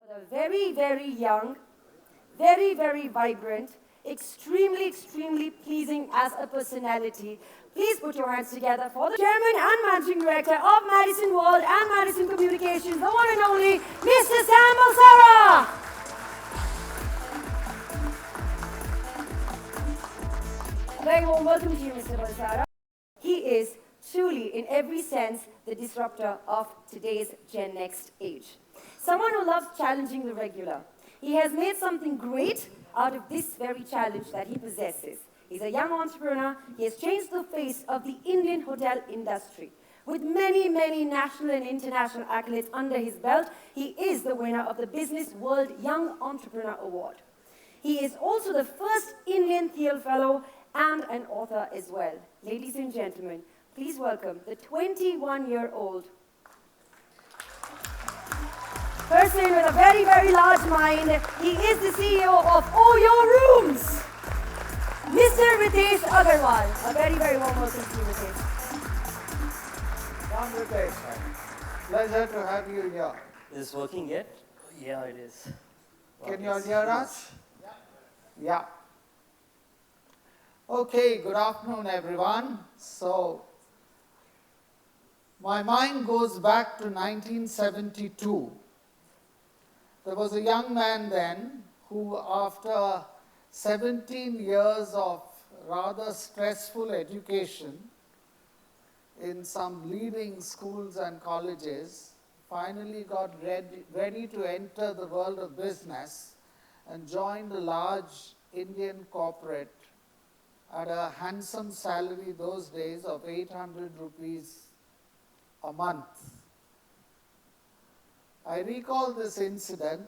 A very, very young, very, very vibrant, extremely, extremely pleasing as a personality. Please put your hands together for the Chairman and Managing Director of Madison World and Madison Communications, the one and only Mr. Sam Balsara. Very warm welcome to you, Mr. Balsara. He is truly, in every sense, the disruptor of today's Gen Next age. Someone who loves challenging the regular. He has made something great out of this very challenge that he possesses. He's a young entrepreneur. He has changed the face of the Indian hotel industry. With many, many national and international accolades under his belt, he is the winner of the Business World Young Entrepreneur Award. He is also the first Indian Thiel Fellow and an author as well. Ladies and gentlemen, please welcome the 21-year-old person with a very, very large mind. He is the CEO of Your Rooms, Mr. Ritesh Agarwal. A very, very warm welcome to you, Ritesh. Ram Ritesh, pleasure to have you here. Is this working yet? Yeah, it is. Can you all hear us? Yeah. Okay, good afternoon, everyone. So, my mind goes back to 1972. There was a young man then who, after 17 years of rather stressful education in some leading schools and colleges, finally got ready to enter the world of business and joined a large Indian corporate at a handsome salary those days of 800 rupees a month. I recall this incident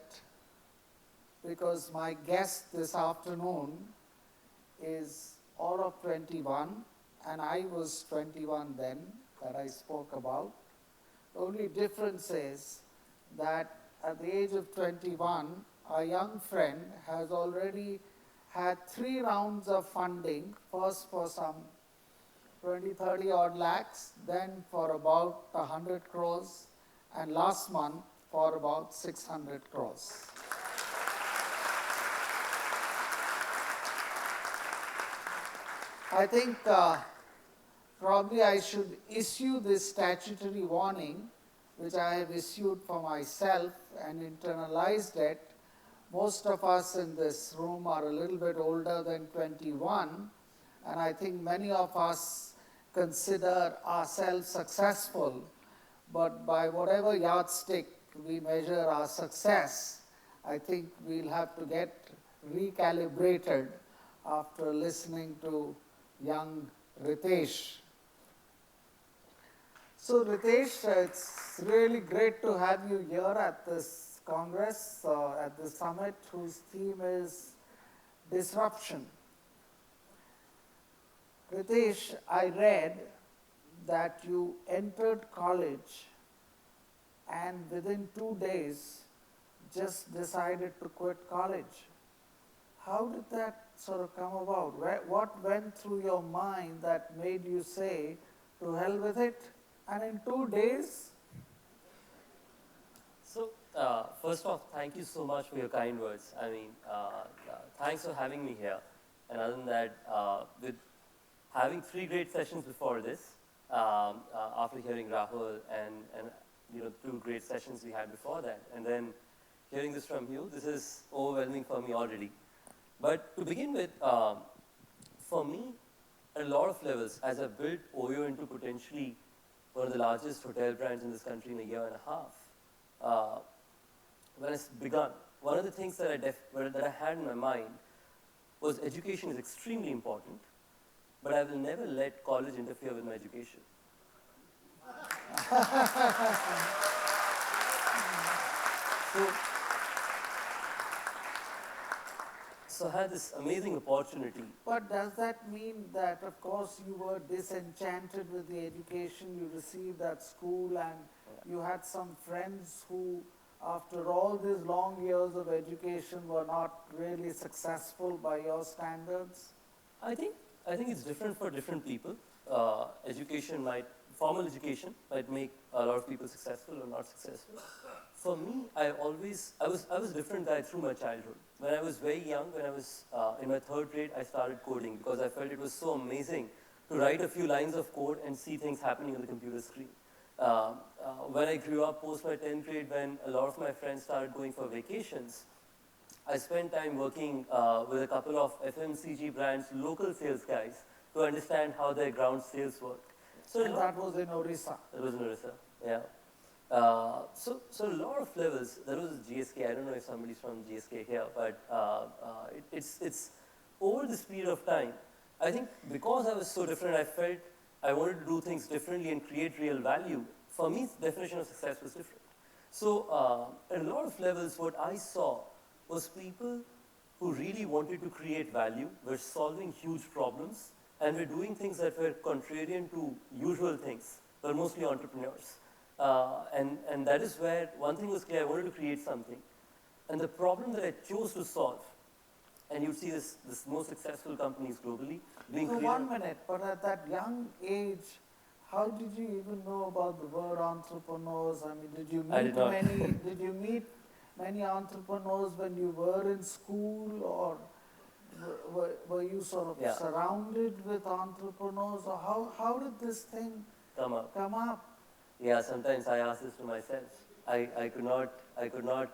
because my guest this afternoon is all of 21 and I was 21 then that I spoke about. The only difference is that at the age of 21, our young friend has already had 3 rounds of funding, first for some 20, 30 odd lakhs, then for about 100 crores, and last month for about 600 crores. I think probably I should issue this statutory warning, which I have issued for myself and internalized it. Most of us in this room are a little bit older than 21, and I think many of us consider ourselves successful, but by whatever yardstick we measure our success, I think we'll have to get recalibrated after listening to young Ritesh. So Ritesh, it's really great to have you here at this Congress, at this summit whose theme is disruption. Ritesh, I read that you entered college and within 2 days just decided to quit college. How did that sort of come about? What went through your mind that made you say, to hell with it, and in 2 days? So, first off, thank you so much for your kind words. I mean, thanks for having me here. And other than that, with having 3 great sessions before this, after hearing Rahul and 2 great sessions we had before that, and then hearing this from you, this is overwhelming for me already. But to begin with, for me, at a lot of levels, as I've built OYO into potentially one of the largest hotel brands in this country in a year and a half, when it's begun, one of the things that I had in my mind was education is extremely important, but I will never let college interfere with my education. So I had this amazing opportunity. But does that mean that, of course, you were disenchanted with the education you received at school, and you had some friends who, after all these long years of education, were not really successful by your standards? I think it's different for different people. Education might formal education might make a lot of people successful or not successful. For me, I was a different guy through my childhood. When I was very young, when I was in my 3rd grade, I started coding because I felt it was so amazing to write a few lines of code and see things happening on the computer screen. When I grew up post my 10th grade, when a lot of my friends started going for vacations, I spent time working with a couple of FMCG brands, local sales guys, to understand how their ground sales work. So And that was in Orissa. that was in Orissa, yeah. So a lot of levels. There was GSK. I don't know if somebody's from GSK here, but it's over this period of time. I think because I was so different, I felt I wanted to do things differently and create real value. For me, the definition of success was different. So at a lot of levels, what I saw was people who really wanted to create value, were solving huge problems, and were doing things that were contrarian to usual things, were mostly entrepreneurs. And that is where one thing was clear, I wanted to create something. And the problem that I chose to solve, and you'd see this most successful companies globally being So created. 1 minute, but at that young age, how did you even know about the word entrepreneurs? I mean, did you I meet did not. many entrepreneurs when you were in school, or were you sort of Yeah. surrounded with entrepreneurs, or how did this thing Come up. come up? Yeah, sometimes I ask this to myself. I could not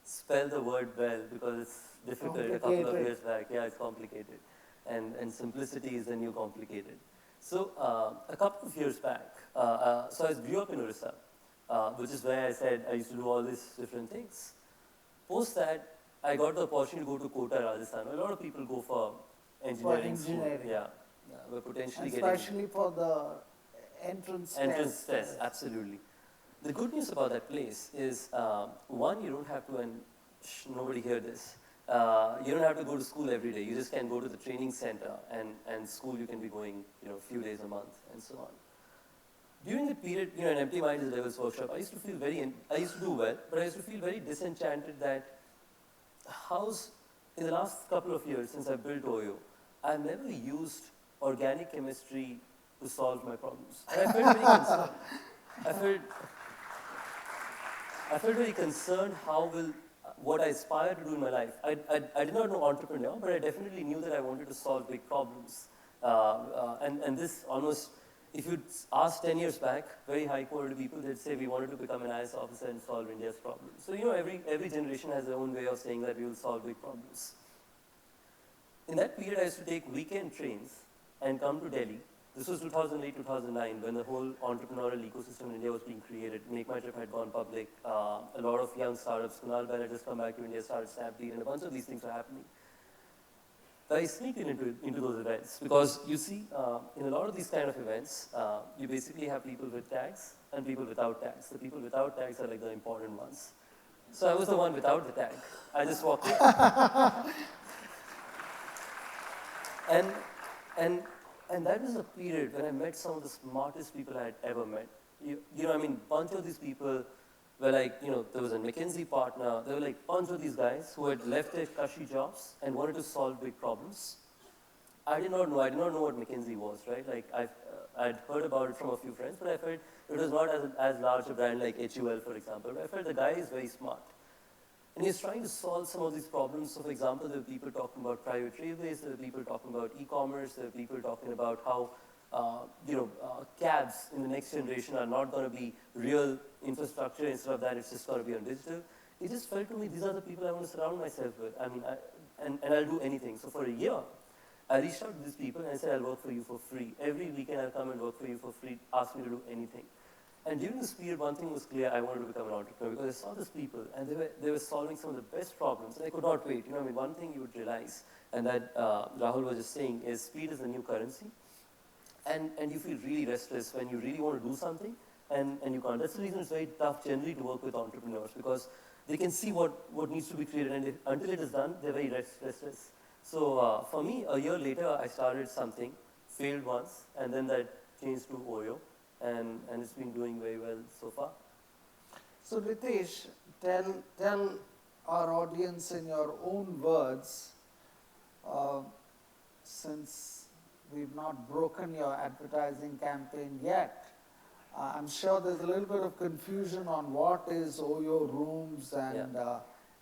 spell the word well because it's difficult a couple of Complicated. years back. Yeah, it's complicated. And simplicity is the new complicated. So a couple of years back, so I grew up in Orissa, which is where I said I used to do all these different things. Post that, I got the opportunity to go to Kota, Rajasthan. A lot of people go for engineering school. engineering. Yeah, we're potentially getting Especially for the entrance entrance test. test, absolutely. The good news about that place is, one, you don't have to, and nobody hear this, you don't have to go to school every day. You just can go to the training center, and school you can be going, a few days a month, and so on. During the period, an empty mind is a levels workshop, I used to do well, but I used to feel very disenchanted that in the last couple of years since I built OYO, I've never used organic chemistry to solve my problems. And I felt very concerned. I felt very concerned what I aspire to do in my life. I did not know entrepreneur, but I definitely knew that I wanted to solve big problems. And this almost, if you'd asked 10 years back, very high quality people, they'd say we wanted to become an IAS officer and solve India's problems. So every generation has their own way of saying that we will solve big problems. In that period, I used to take weekend trains and come to Delhi. This was 2008, 2009, when the whole entrepreneurial ecosystem in India was being created. Make My Trip had gone public. A lot of young startups, Kunal Bell had just come back to India, started Snapdeal, and a bunch of these things were happening. I sneaked into those events because you see, in a lot of these kind of events, you basically have people with tags and people without tags. The people without tags are like the important ones. So I was the one without the tag. I just walked in. And that was a period when I met some of the smartest people I had ever met. Bunch of these people were like, there was a McKinsey partner, there were like bunch of these guys who had left their cushy jobs and wanted to solve big problems. I did not know what McKinsey was, right? Like I'd heard about it from a few friends, but I felt it was not as large a brand like HUL, for example. But I felt the guy is very smart. And he's trying to solve some of these problems. So for example, there were people talking about private railways, there were people talking about e-commerce, there were people talking about how cabs in the next generation are not going to be real infrastructure. Instead of that, it's just going to be on digital. It just felt to me, these are the people I want to surround myself with. And I'll do anything. So for a year, I reached out to these people and I said, I'll work for you for free. Every weekend I'll come and work for you for free. Ask me to do anything. And during this period, one thing was clear, I wanted to become an entrepreneur because I saw these people and they were solving some of the best problems and I could not wait. One thing you would realize, and that Rahul was just saying, is speed is the new currency. And you feel really restless when you really want to do something and you can't. That's the reason it's very tough generally to work with entrepreneurs because they can see what needs to be created and until it is done, they're very restless. So for me, a year later, I started something, failed once, and then that changed to OYO. And it's been doing very well so far. So Ritesh, tell our audience in your own words, since we've not broken your advertising campaign yet, I'm sure there's a little bit of confusion on what is Oyo rooms and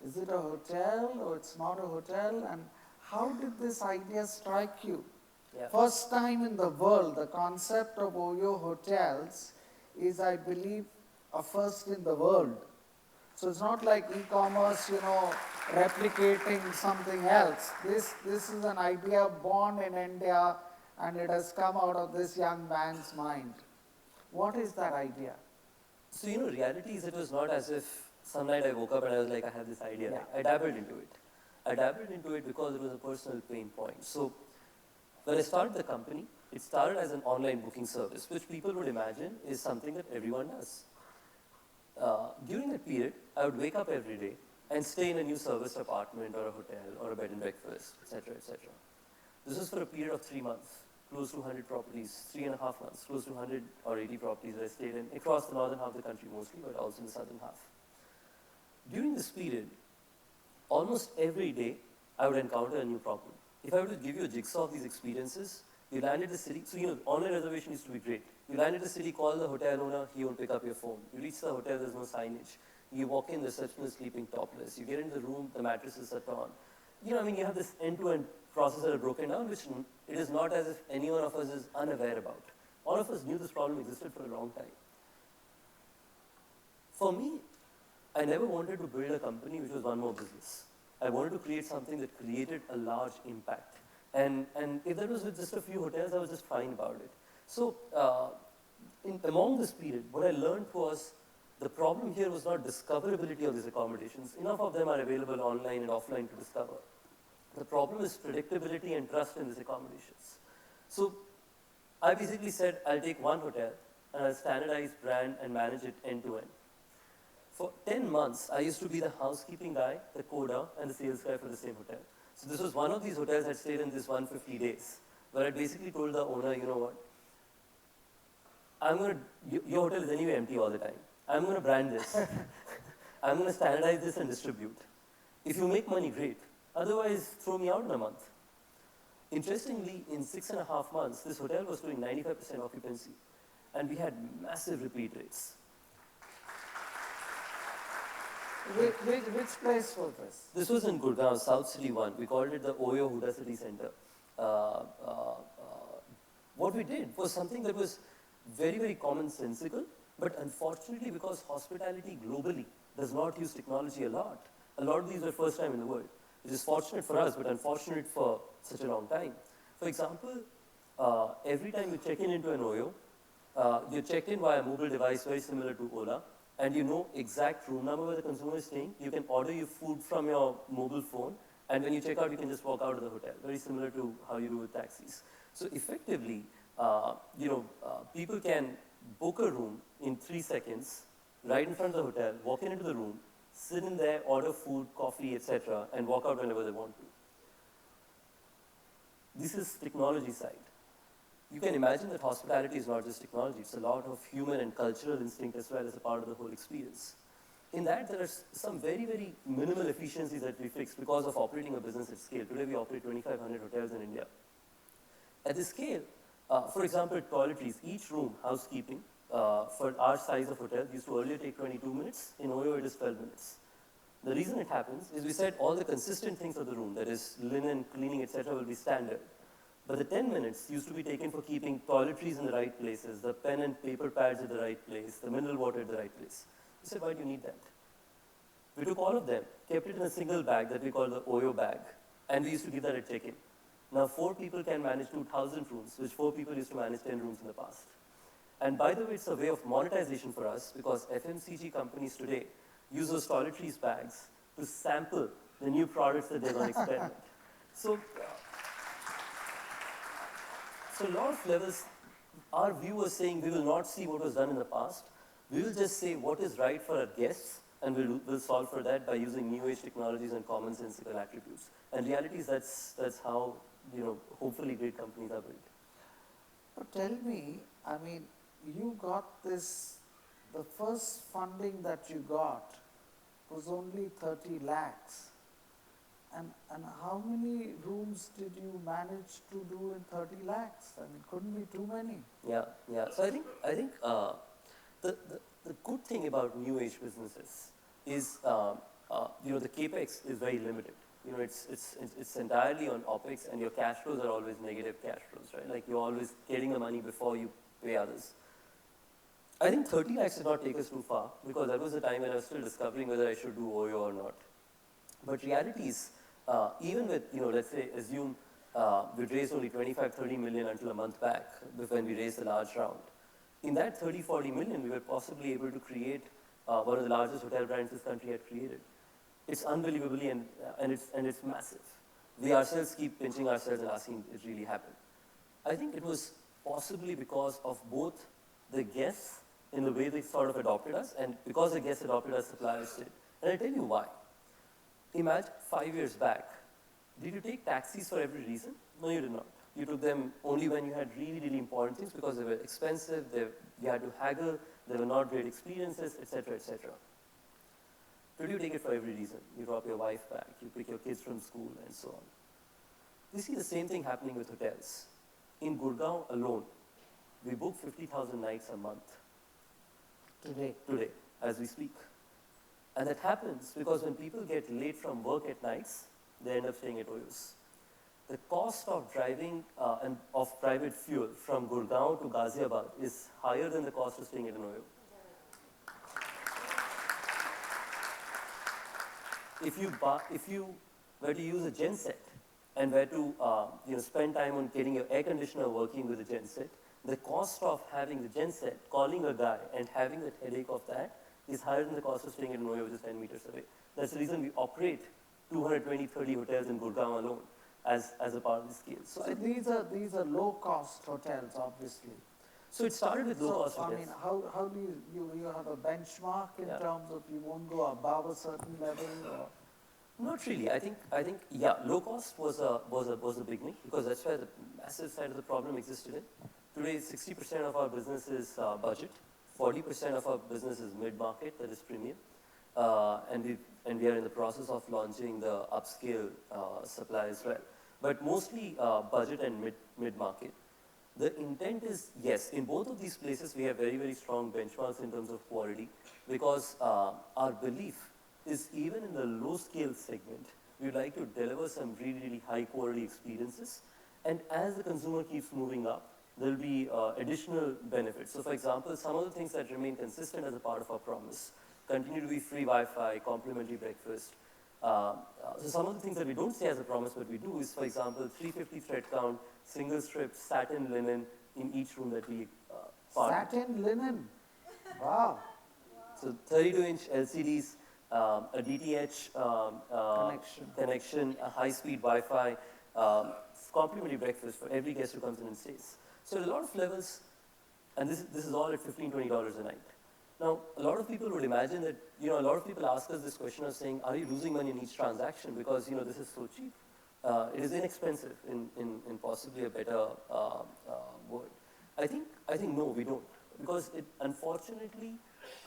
is it a hotel or it's not a hotel, and how did this idea strike you? Yeah. First time in the world, the concept of Oyo hotels is, I believe, a first in the world. So it's not like e-commerce, replicating something else. This is an idea born in India, and it has come out of this young man's mind. What is that idea? So, reality is it was not as if some night I woke up and I was like, I have this idea. Yeah. Right? I dabbled into it. I dabbled into it because it was a personal pain point. So, when I started the company, it started as an online booking service, which people would imagine is something that everyone does. During that period, I would wake up every day and stay in a new serviced apartment or a hotel or a bed and breakfast, etc., etc. This was for a period of 3 months, close to 100 properties, 3.5 months, close to 100 or 80 properties that I stayed in across the northern half of the country mostly, but also in the southern half. During this period, almost every day, I would encounter a new problem. If I were to give you a jigsaw of these experiences, you land at the city, so online reservation used to be great. You land at the city, call the hotel owner, he won't pick up your phone. You reach the hotel, there's no signage. You walk in, the receptionist is sleeping topless. You get into the room, the mattresses are torn. You have this end-to-end process that are broken down, which it is not as if any one of us is unaware about. All of us knew this problem existed for a long time. For me, I never wanted to build a company which was one more business. I wanted to create something that created a large impact. And if that was with just a few hotels, I was just fine about it. So among this period, what I learned was the problem here was not discoverability of these accommodations. Enough of them are available online and offline to discover. The problem is predictability and trust in these accommodations. So I basically said, I'll take one hotel and I'll standardize brand and manage it end to end. For 10 months, I used to be the housekeeping guy, the coder, and the sales guy for the same hotel. So this was one of these hotels I'd stayed in this 150 days, where I basically told the owner, you know what, your hotel is anyway empty all the time. I'm going to brand this. I'm going to standardize this and distribute. If you make money, great. Otherwise, throw me out in a month. Interestingly, in 6.5 months, this hotel was doing 95% occupancy, and we had massive repeat rates. Which place was this? This was in Gurgaon, South City 1. We called it the Oyo Huda City Center. What we did was something that was very, very commonsensical, but unfortunately, because hospitality globally does not use technology a lot of these were first time in the world, which is fortunate for us, but unfortunate for such a long time. For example, every time you check in into an Oyo, you're checked in via a mobile device very similar to Ola, and you know exact room number where the consumer is staying. You can order your food from your mobile phone, and when you check out, you can just walk out of the hotel, very similar to how you do with taxis. So effectively, people can book a room in 3 seconds, right in front of the hotel, walk into the room, sit in there, order food, coffee, etc., and walk out whenever they want to. This is technology side. You can imagine that hospitality is not just technology, it's a lot of human and cultural instinct as well as a part of the whole experience. In that, there are some very, very minimal efficiencies that we fixed because of operating a business at scale. Today, we operate 2,500 hotels in India. At this scale, for example, toiletries, each room, housekeeping, for our size of hotel, used to earlier take 22 minutes. In Oyo, it is 12 minutes. The reason it happens is we said all the consistent things of the room, that is linen, cleaning, etc., will be standard. But the 10 minutes used to be taken for keeping toiletries in the right places, the pen and paper pads at the right place, the mineral water at the right place. We said, why do you need that? We took all of them, kept it in a single bag that we call the Oyo bag, and we used to give that at check-in. Now 4 people can manage 2,000 rooms, which 4 people used to manage 10 rooms in the past. And by the way, it's a way of monetization for us because FMCG companies today use those toiletries bags to sample the new products that they're going to experiment. So a lot of levels, our view was saying we will not see what was done in the past. We will just say what is right for our guests, and we'll solve for that by using new age technologies and commonsensical attributes. And reality is that's how hopefully great companies are built. But tell me, I mean, you got this. The first funding that you got was only 30 lakhs. And how many rooms did you manage to do in 30 lakhs? I mean, couldn't be too many. Yeah. So I think The good thing about new age businesses is, the capex is very limited. It's entirely on OpEx, and your cash flows are always negative cash flows, right? Like you're always getting the money before you pay others. I think 30 lakhs did not take us too far, because that was the time when I was still discovering whether I should do OYO or not. But reality is, even with, let's say, assume we'd raised only 25, 30 million until a month back when we raised the large round. In that 30, 40 million, we were possibly able to create one of the largest hotel brands this country had created. It's unbelievably, and it's massive. We ourselves keep pinching ourselves and asking, it really happened. I think it was possibly because of both the guests in the way they sort of adopted us, and because the guests adopted us, suppliers did. And I'll tell you why. Imagine 5 years back, did you take taxis for every reason? No, you did not. You took them only when you had really, really important things, because they were expensive, you had to haggle, they were not great experiences, etc., etc. Today you take it for every reason. You drop your wife back, you pick your kids from school, and so on. We see the same thing happening with hotels. In Gurgaon alone, we book 50,000 nights a month. Today, as we speak. And that happens because when people get late from work at nights, they end up staying at OYOs. The cost of driving and of private fuel from Gurgaon to Ghaziabad is higher than the cost of staying at an OYO. If you were to use a genset and were to spend time on getting your air conditioner working with a genset, the cost of having the genset, calling a guy and having that headache of that is higher than the cost of staying at an OYO, which is 10 meters away. That's the reason we operate 220, 30 hotels in Gurgaon alone as a part of the scale. So these are low-cost hotels, obviously. So it started with low-cost hotels. I mean, how do you have a benchmark in terms of you won't go above a certain level? Or? Not really. I think yeah, low cost was a beginning, because that's where the massive side of the problem existed in. Today, 60% of our business is budget, 40% of our business is mid-market, that is premium, and we are in the process of launching the upscale supply as well. But mostly budget and mid-market. The intent is, yes, in both of these places we have very, very strong benchmarks in terms of quality, because our belief is even in the low-scale segment, we'd like to deliver some really, really high-quality experiences. And as the consumer keeps moving up, there'll be additional benefits. So for example, some of the things that remain consistent as a part of our promise continue to be free Wi-Fi, complimentary breakfast. So some of the things that we don't say as a promise, but we do is, for example, 350 thread count, single strip, satin linen in each room that we partner. Satin linen? Wow. So 32-inch LCDs, a DTH connection, a high-speed Wi-Fi, complimentary breakfast for every guest who comes in and stays. So at a lot of levels, and this is all at $15, $20 a night. Now, a lot of people would imagine that, a lot of people ask us this question of saying, are you losing money in each transaction because, this is so cheap? It is inexpensive in possibly a better word. I think no, we don't. Because unfortunately,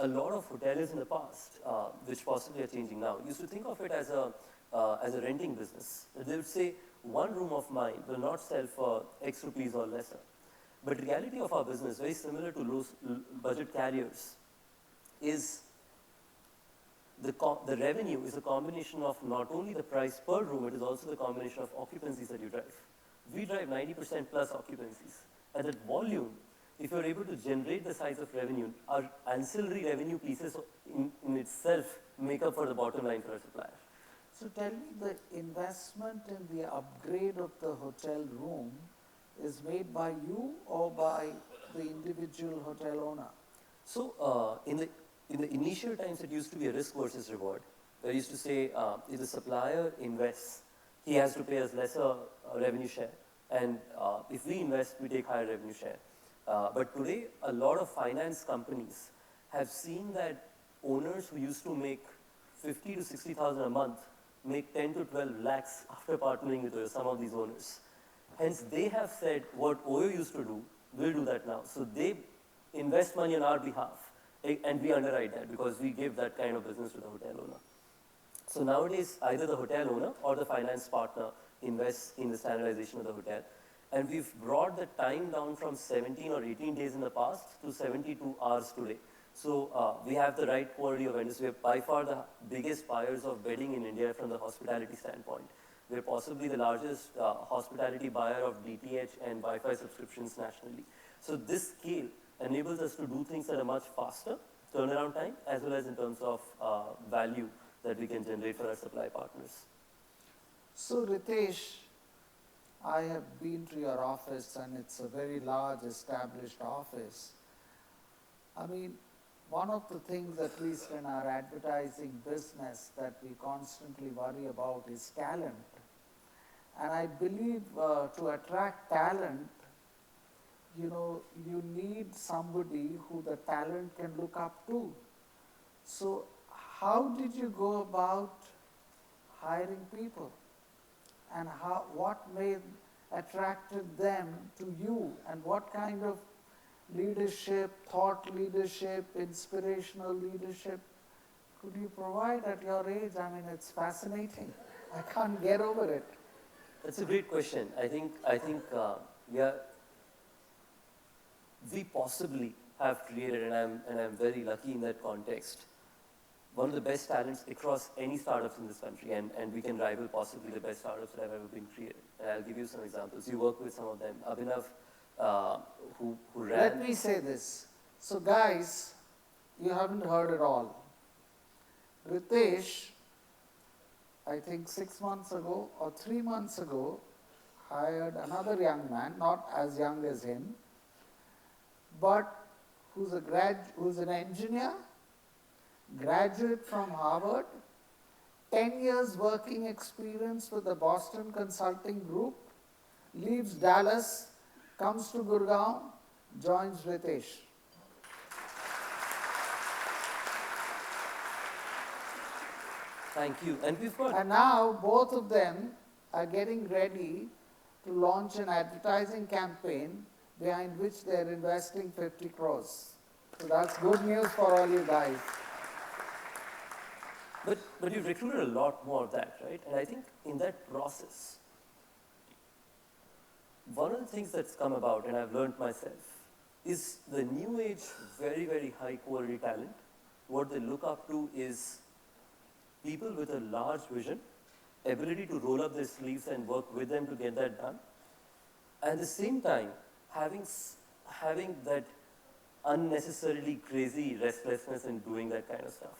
a lot of hoteliers in the past, which possibly are changing now, used to think of it as a renting business. They would say, one room of mine will not sell for X rupees or lesser. But the reality of our business, very similar to low budget carriers, is the revenue is a combination of not only the price per room, it is also the combination of occupancies that you drive. We drive 90% plus occupancies. At that volume, if you're able to generate the size of revenue, our ancillary revenue pieces in itself make up for the bottom line for a supplier. So tell me, the investment in the upgrade of the hotel room is made by you or by the individual hotel owner? So in the initial times, it used to be a risk versus reward. They used to say, if the supplier invests, he has to pay us lesser revenue share. And if we invest, we take higher revenue share. But today, a lot of finance companies have seen that owners who used to make 50 to 60,000 a month make 10 to 12 lakhs after partnering with some of these owners. Hence, they have said what OYO used to do, we'll do that now. So they invest money on our behalf, and we underwrite that because we give that kind of business to the hotel owner. So nowadays, either the hotel owner or the finance partner invests in the standardization of the hotel. And we've brought the time down from 17 or 18 days in the past to 72 hours today. So we have the right quality of vendors. We are by far the biggest buyers of bedding in India from the hospitality standpoint. We're possibly the largest hospitality buyer of DTH and Wi-Fi subscriptions nationally. So this scale enables us to do things at a much faster turnaround time, as well as in terms of value that we can generate for our supply partners. So Ritesh, I have been to your office and it's a very large established office. I mean, one of the things, at least in our advertising business, that we constantly worry about is talent. And I believe to attract talent, you need somebody who the talent can look up to. So how did you go about hiring people? And what attracted them to you? And what kind of leadership, thought leadership, inspirational leadership could you provide at your age? I mean, it's fascinating. I can't get over it. That's a great question. I think we possibly have created, and I'm very lucky in that context, one of the best talents across any startups in this country, and we can rival possibly the best startups that have ever been created. And I'll give you some examples. You work with some of them. Abhinav, who ran... Let me say this. So guys, you haven't heard it all. Ritesh, I think 6 months ago or 3 months ago, hired another young man, not as young as him, but who's an engineer, graduate from Harvard, 10 years working experience with the Boston Consulting Group, leaves Dallas, comes to Gurgaon, joins Ritesh. Thank you. And we've got... And now both of them are getting ready to launch an advertising campaign behind which they're investing 50 crores. So that's good news for all you guys. But you've recruited a lot more of that, right? And I think in that process, one of the things that's come about, and I've learned myself, is the new age, very, very high quality talent. What they look up to is people with a large vision, ability to roll up their sleeves and work with them to get that done. And at the same time, having that unnecessarily crazy restlessness in doing that kind of stuff.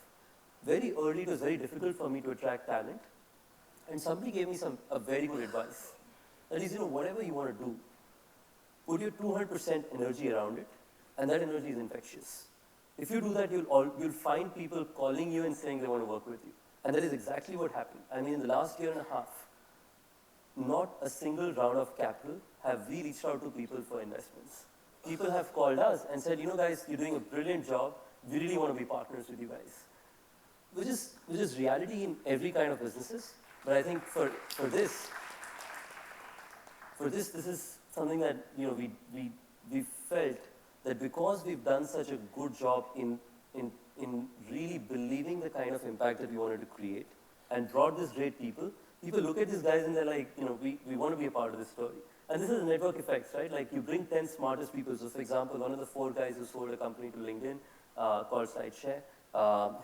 Very early, it was very difficult for me to attract talent. And somebody gave me a very good advice. That is, whatever you want to do, put your 200% energy around it, and that energy is infectious. If you do that, you'll find people calling you and saying they want to work with you. And that is exactly what happened. I mean, in the last year and a half, not a single round of capital have we reached out to people for investments. People have called us and said, guys, you're doing a brilliant job. We really want to be partners with you guys. Which is reality in every kind of businesses. But I think for this is something that we felt that because we've done such a good job in really believing the kind of impact that we wanted to create and brought these great people look at these guys and they're like, we want to be a part of this story. And this is a network effects, right? Like you bring 10 smartest people. So for example, one of the 4 guys who sold a company to LinkedIn called SiteShare,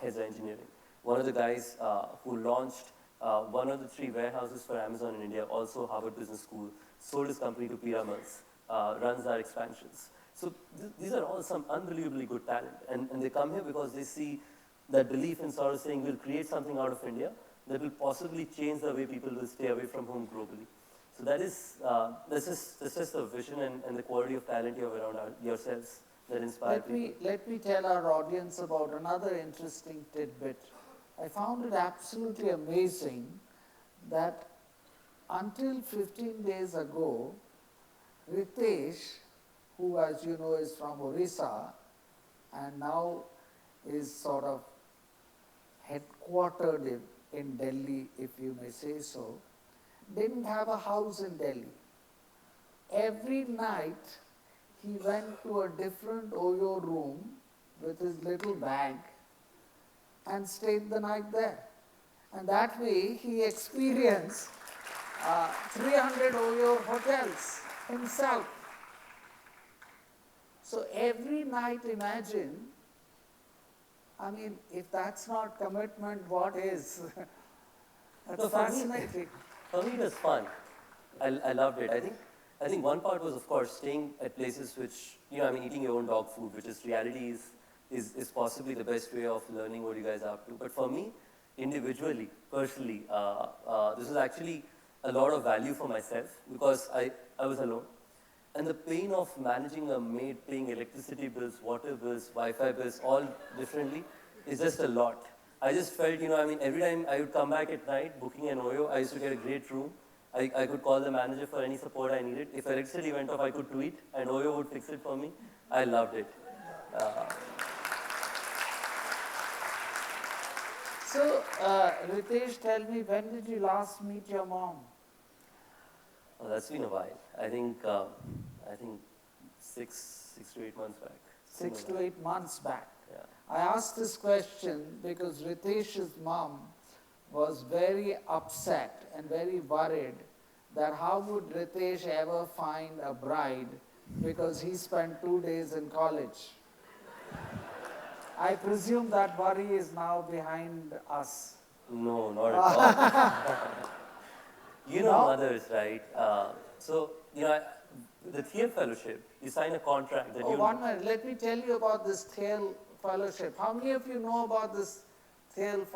heads of engineering. One of the guys who launched one of the 3 warehouses for Amazon in India, also Harvard Business School, sold his company to Piramal's, runs our expansions. So these are all some unbelievably good talent. And they come here because they see that belief in sort of saying we'll create something out of India that will possibly change the way people will stay away from home globally. So that's just the vision and the quality of talent you have around yourselves that inspire people. Let me tell our audience about another interesting tidbit. I found it absolutely amazing that until 15 days ago, Ritesh, who as you know is from Orissa and now is sort of headquartered in Delhi, if you may say so, didn't have a house in Delhi. Every night he went to a different Oyo room with his little bag and stayed the night there. And that way he experienced 300 Oyo hotels himself. So every night, imagine, I mean, if that's not commitment, what is? That's No, for me, fascinating. for me, it was fun. I loved it. I think one part was, of course, staying at places which, I mean, eating your own dog food, which is reality is possibly the best way of learning what you guys are up to. But for me, individually, personally, this was actually a lot of value for myself because I was alone. And the pain of managing a maid, paying electricity bills, water bills, Wi-Fi bills, all differently, is just a lot. I just felt, I mean, every time I would come back at night, booking an OYO, I used to get a great room. I could call the manager for any support I needed. If electricity went off, I could tweet, and OYO would fix it for me. I loved it. Uh, So, Ritesh, tell me, when did you last meet your mom? well, that's been a while. I think 6 to 8 months back. 6 to 8 months back. Yeah. I asked this question because Ritesh's mom was very upset and very worried that how would Ritesh ever find a bride because he spent 2 days in college. I presume that worry is now behind us. No, not at all. You know No? mothers, right? So, the Thiel Fellowship, you sign a contract that Oh, you. 1 minute. Let me tell you about this Thiel Fellowship. How many of you know about this Thiel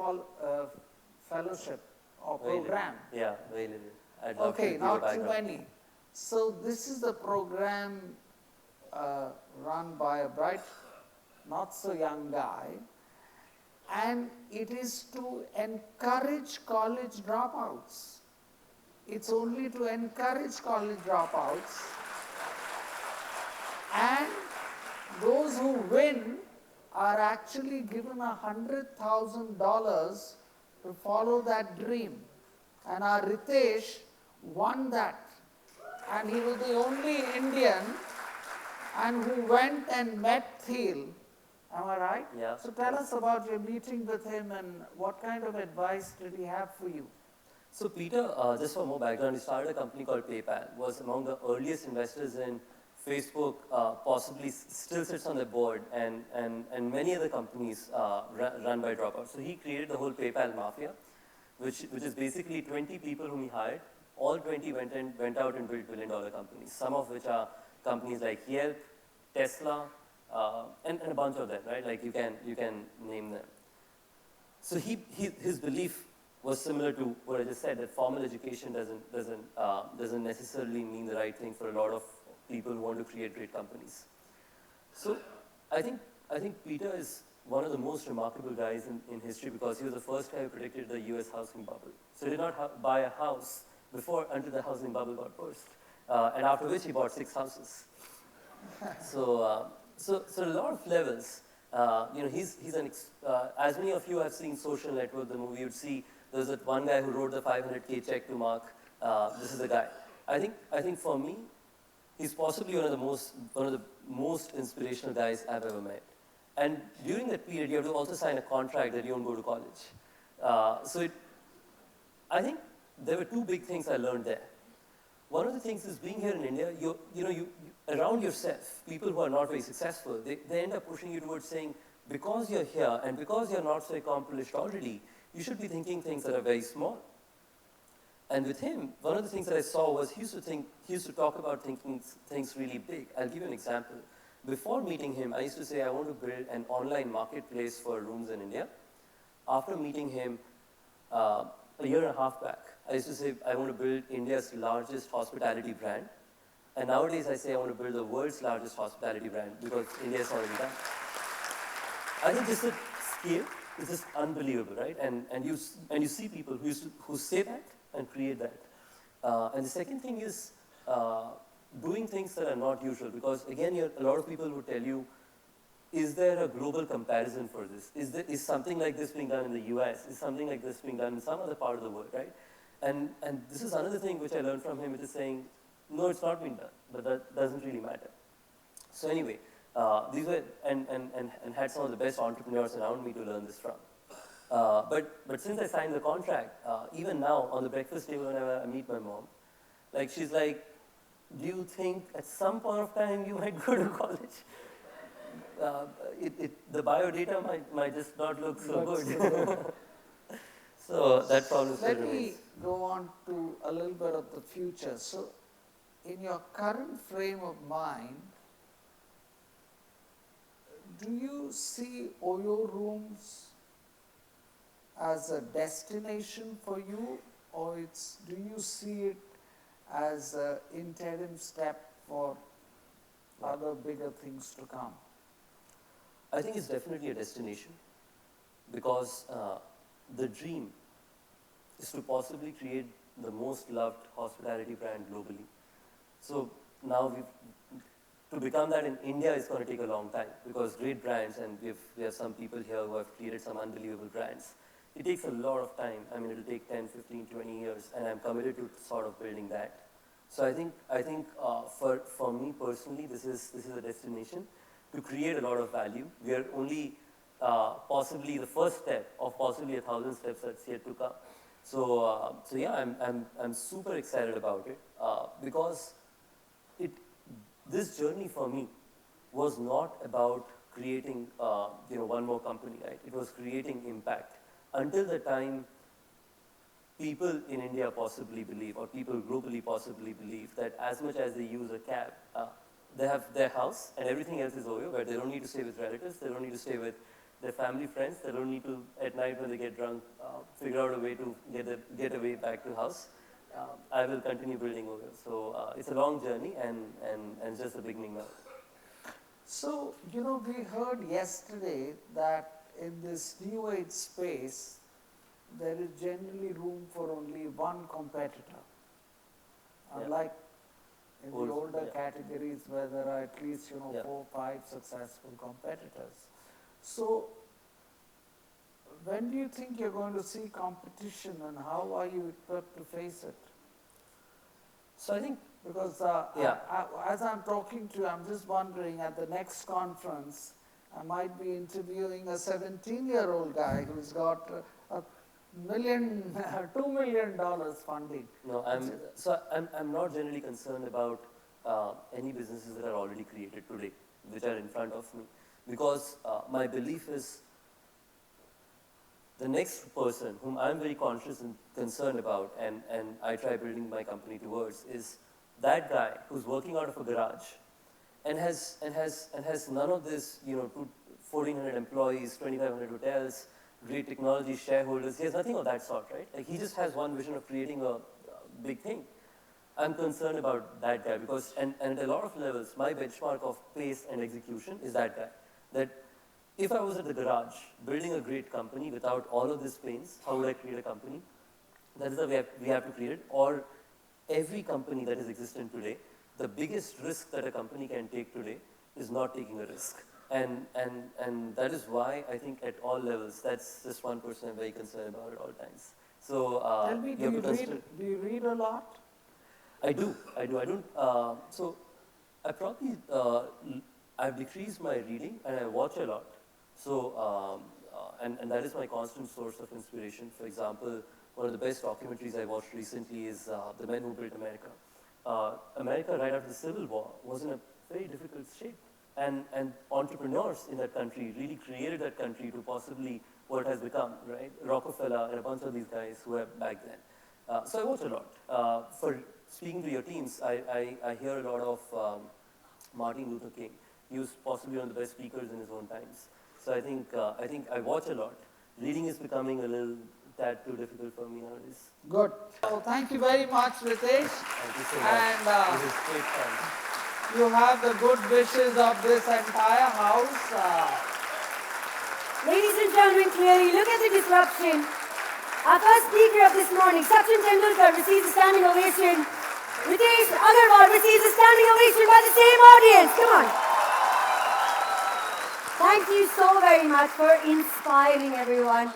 Fellowship or Very little. program? Yeah, very little. I'd love to Okay, give a not too background. many. So this is the program run by a bright, not so young guy, and it is to encourage college dropouts. It's only to encourage college dropouts, and those who win are actually given $100,000 to follow that dream. And our Ritesh won that. And he was the only Indian and who went and met Thiel. Am I right? Yeah. So tell us about your meeting with him and what kind of advice did he have for you? So Peter, just for more background, he started a company called PayPal, was among the earliest investors in Facebook, possibly still sits on the board, and many other companies run by dropouts. So he created the whole PayPal mafia, which is basically 20 people whom he hired. All 20 went out and built billion-dollar companies, some of which are companies like Yelp, Tesla, and a bunch of them, right? Like you can name them. So his belief was similar to what I just said, that formal education doesn't necessarily mean the right thing for a lot of people who want to create great companies. So I think Peter is one of the most remarkable guys in history because he was the first guy who predicted the US housing bubble. So he did not buy a house until the housing bubble got burst. And after which he bought 6 houses. So a lot of levels. As many of you have seen Social Network, the movie, you'd see there's that one guy who wrote the 500K check to Mark. This is the guy. I think for me, he's possibly one of the most inspirational guys I've ever met. And during that period, you have to also sign a contract that you don't go to college. I think there were 2 big things I learned there. One of the things is being here in India, you around yourself, people who are not very successful, they end up pushing you towards saying, because you're here and because you're not so accomplished already, you should be thinking things that are very small. And with him, one of the things that I saw was he used to talk about thinking things really big. I'll give you an example. Before meeting him, I used to say I want to build an online marketplace for rooms in India. After meeting him a year and a half back, I used to say I want to build India's largest hospitality brand. And nowadays I say I want to build the world's largest hospitality brand because India is already done. I think just the scale is just unbelievable, right? And you see people who say that and create that. And the second thing is doing things that are not usual, because again, a lot of people who tell you, is there a global comparison for this? Is something like this being done in the US? Is something like this being done in some other part of the world, right? And this is another thing which I learned from him, which is saying, no, it's not being done, but that doesn't really matter. So anyway, these were, and had some of the best entrepreneurs around me to learn this from. But since I signed the contract, even now on the breakfast table whenever I meet my mom, like she's like, do you think at some point of time you might go to college? the biodata might just not look so Looks good. So that problem still Let me remains. go on to a little bit of the future. So, in your current frame of mind, do you see Oyo rooms as a destination for you, or do you see it as an interim step for other bigger things to come? I think it's definitely a destination because the dream is to possibly create the most loved hospitality brand globally. So now to become that in India is going to take a long time because great brands, and we have some people here who have created some unbelievable brands. It takes a lot of time. I mean, it'll take 10, 15, 20 years, and I'm committed to sort of building that. So I think for me personally, this is a destination to create a lot of value. We are only possibly the first step of possibly 1,000 steps that's yet to come. So yeah, I'm super excited about it because this journey for me was not about creating one more company, right? It was creating impact. Until the time people in India possibly believe, or people globally possibly believe, that as much as they use a cab, they have their house and everything else is over, where they don't need to stay with relatives, they don't need to stay with their family, friends, they don't need to, at night when they get drunk, figure out a way to get away back to house. I will continue building over. So it's a long journey and it's just the beginning now. So, we heard yesterday that in this new age space, there is generally room for only one competitor. Unlike in the older categories where there are at least 4, 5 successful competitors. So, when do you think you're going to see competition, and how are you equipped to face it? So I think because as I'm talking to you, I'm just wondering, at the next conference, I might be interviewing a 17-year-old guy who's got $2 million funding. No, I'm not generally concerned about any businesses that are already created today, which are in front of me, because my belief is the next person whom I'm very conscious and concerned about, and I try building my company towards, is that guy who's working out of a garage and has none of this, 1,400 employees, 2,500 hotels, great technology, shareholders. He has nothing of that sort, right? Like, he just has one vision of creating a big thing. I'm concerned about that guy because, and at a lot of levels, my benchmark of pace and execution is that guy. That if I was at the garage building a great company without all of these pains, how would I create a company? That is the way we have to create it. Or every company that is existent today, the biggest risk that a company can take today is not taking a risk. And that is why I think at all levels, that's just one person I'm very concerned about at all times. So tell me, do you read a lot? I do. I don't. So I probably I've decreased my reading and I watch a lot. So and that is my constant source of inspiration. For example, one of the best documentaries I watched recently is The Men Who Built America. America, right after the Civil War, was in a very difficult shape. And entrepreneurs in that country really created that country to possibly what it has become, right? Rockefeller and a bunch of these guys who were back then. So I watch a lot. For speaking to your teams, I hear a lot of Martin Luther King. He was possibly one of the best speakers in his own times. So I think I watch a lot. Reading is becoming a little tad too difficult for me nowadays. Good. So thank you very much, Ritesh. Thank you so much. And this is great fun. you have the good wishes of this entire house. Ladies and gentlemen, clearly look at the disruption. Our first speaker of this morning, Sachin Tendulkar, receives a standing ovation. Ritesh Agarwal receives a standing ovation by the same audience. Come on. Thank you so very much for inspiring everyone.